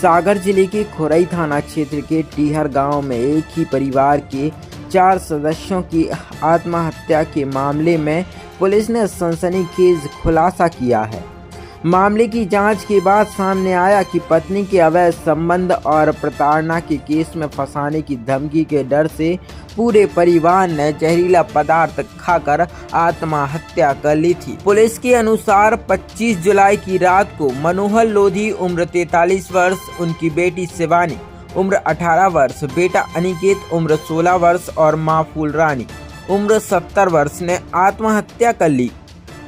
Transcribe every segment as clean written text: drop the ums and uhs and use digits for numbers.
सागर जिले के खोरई थाना क्षेत्र के टीहर गांव में एक ही परिवार के 4 सदस्यों की आत्महत्या के मामले में पुलिस ने सनसनीखेज खुलासा किया है। मामले की जांच के बाद सामने आया कि पत्नी के अवैध संबंध और प्रताड़ना के केस में फंसाने की धमकी के डर से पूरे परिवार ने जहरीला पदार्थ खाकर आत्महत्या कर ली थी। पुलिस के अनुसार 25 जुलाई की रात को मनोहर लोधी उम्र 43 वर्ष, उनकी बेटी शिवानी उम्र 18 वर्ष, बेटा अनिकेत उम्र 16 वर्ष और मां फूलरानी उम्र 70 वर्ष ने आत्महत्या कर ली।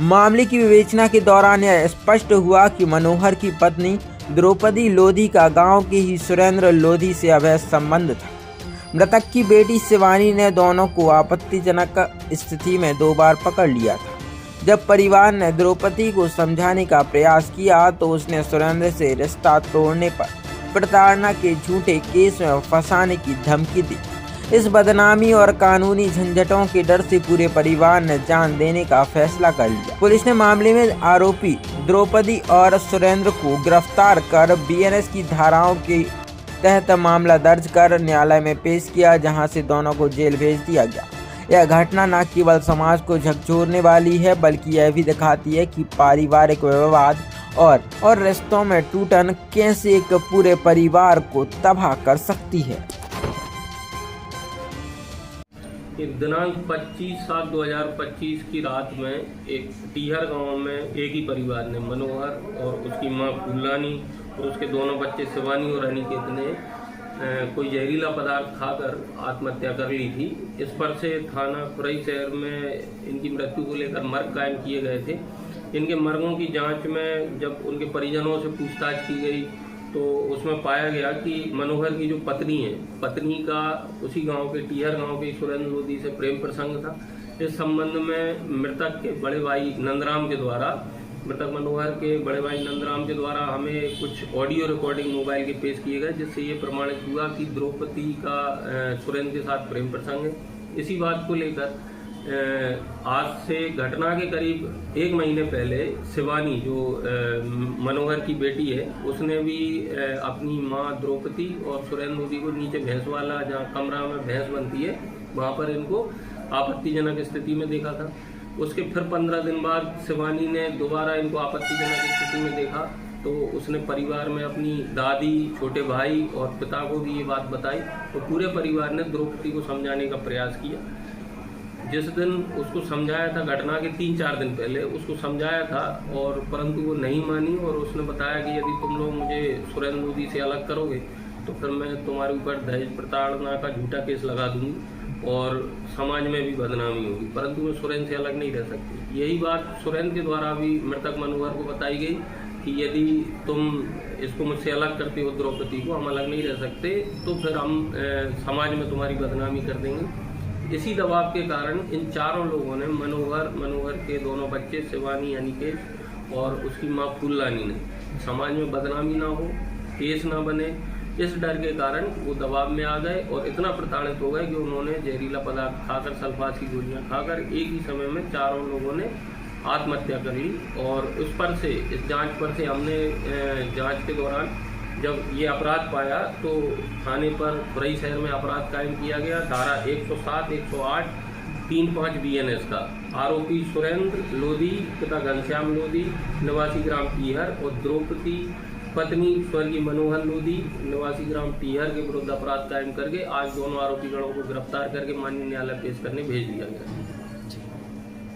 मामले की विवेचना के दौरान यह स्पष्ट हुआ कि मनोहर की पत्नी द्रौपदी लोधी का गांव के ही सुरेंद्र लोधी से अवैध संबंध था। मृतक की बेटी शिवानी ने दोनों को आपत्तिजनक स्थिति में 2 बार पकड़ लिया था। जब परिवार ने द्रौपदी को समझाने का प्रयास किया तो उसने सुरेंद्र से रिश्ता तोड़ने पर प्रताड़ना के झूठे केस में फंसाने की धमकी दी। इस बदनामी और कानूनी झंझटों के डर से पूरे परिवार ने जान देने का फैसला कर लिया। पुलिस ने मामले में आरोपी द्रौपदी और सुरेंद्र को गिरफ्तार कर बीएनएस की धाराओं के तहत मामला दर्ज कर न्यायालय में पेश किया, जहां से दोनों को जेल भेज दिया गया। यह घटना न केवल समाज को झकझोरने वाली है, बल्कि यह भी दिखाती है कि पारिवारिक विवाद और रिश्तों में टूटन कैसे एक पूरे परिवार को तबाह कर सकती है। दिनांक 25/7/2025 की रात में एक टीहर गांव में एक ही परिवार ने, मनोहर और उसकी मां फूलरानी और उसके दोनों बच्चे शिवानी और अनिकेत ने कोई जहरीला पदार्थ खाकर आत्महत्या कर ली थी। इस पर से थाना खोरई शहर में इनकी मृत्यु को लेकर मर्ग कायम किए गए थे। इनके मर्गों की जांच में जब उनके परिजनों से पूछताछ की गई तो उसमें पाया गया कि मनोहर की जो पत्नी है, पत्नी का उसी गांव के टीहर गांव के सुरेंद्र लोधी से प्रेम प्रसंग था। इस संबंध में मृतक के बड़े भाई नंदराम के द्वारा, मृतक मनोहर के बड़े भाई नंदराम के द्वारा हमें कुछ ऑडियो रिकॉर्डिंग मोबाइल के पेश किए गए, जिससे ये प्रमाणित हुआ कि द्रौपदी का सुरेंद्र के साथ प्रेम प्रसंग है। इसी बात को लेकर आज से घटना के करीब 1 महीने पहले शिवानी, जो मनोहर की बेटी है, उसने भी अपनी मां द्रौपदी और सुरेंद्र लोधी को नीचे भैंस वाला, जहाँ कमरा में भैंस बनती है, वहां पर इनको आपत्तिजनक स्थिति में देखा था। उसके फिर 15 दिन बाद शिवानी ने दोबारा इनको आपत्तिजनक स्थिति में देखा तो उसने परिवार में अपनी दादी, छोटे भाई और पिता को भी ये बात बताई और पूरे परिवार ने द्रौपदी को समझाने का प्रयास किया। जिस दिन उसको समझाया था, घटना के 3-4 दिन पहले उसको समझाया था, और परंतु वो नहीं मानी और उसने बताया कि यदि तुम लोग मुझे सुरेंद्र लोधी से अलग करोगे तो फिर मैं तुम्हारे ऊपर दहेज प्रताड़ना का झूठा केस लगा दूंगी और समाज में भी बदनामी होगी, परंतु मैं सुरेंद्र से अलग नहीं रह सकती। यही बात सुरेंद्र के द्वारा भी मृतक मनोहर को बताई गई कि यदि तुम इसको मुझसे अलग करते हो, द्रौपदी को, हम अलग नहीं रह सकते, तो फिर हम समाज में तुम्हारी बदनामी कर देंगे। इसी दबाव के कारण इन चारों लोगों ने, मनोहर के दोनों बच्चे शिवानी, अनिकेत और उसकी मां फूलरानी ने, समाज में बदनामी ना हो, केस ना बने, इस डर के कारण वो दबाव में आ गए और इतना प्रताड़ित हो गए कि उन्होंने जहरीला पदार्थ खाकर, सल्फास की गोलियां खाकर एक ही समय में चारों लोगों ने आत्महत्या कर ली। और उस पर से, इस जांच पर से हमने जांच के दौरान जब ये अपराध पाया तो थाने पर खोरई शहर में अपराध कायम किया गया। धारा 107, 108, 35 बीएनएस का आरोपी सुरेंद्र लोधी पिता घनश्याम लोधी निवासी ग्राम टीहर और द्रौपदी पत्नी स्वर्गीय मनोहर लोधी निवासी ग्राम टीहर के विरुद्ध अपराध कायम करके आज दोनों आरोपी गणों को गिरफ्तार करके माननीय न्यायालय पेश करने भेज दिया गया।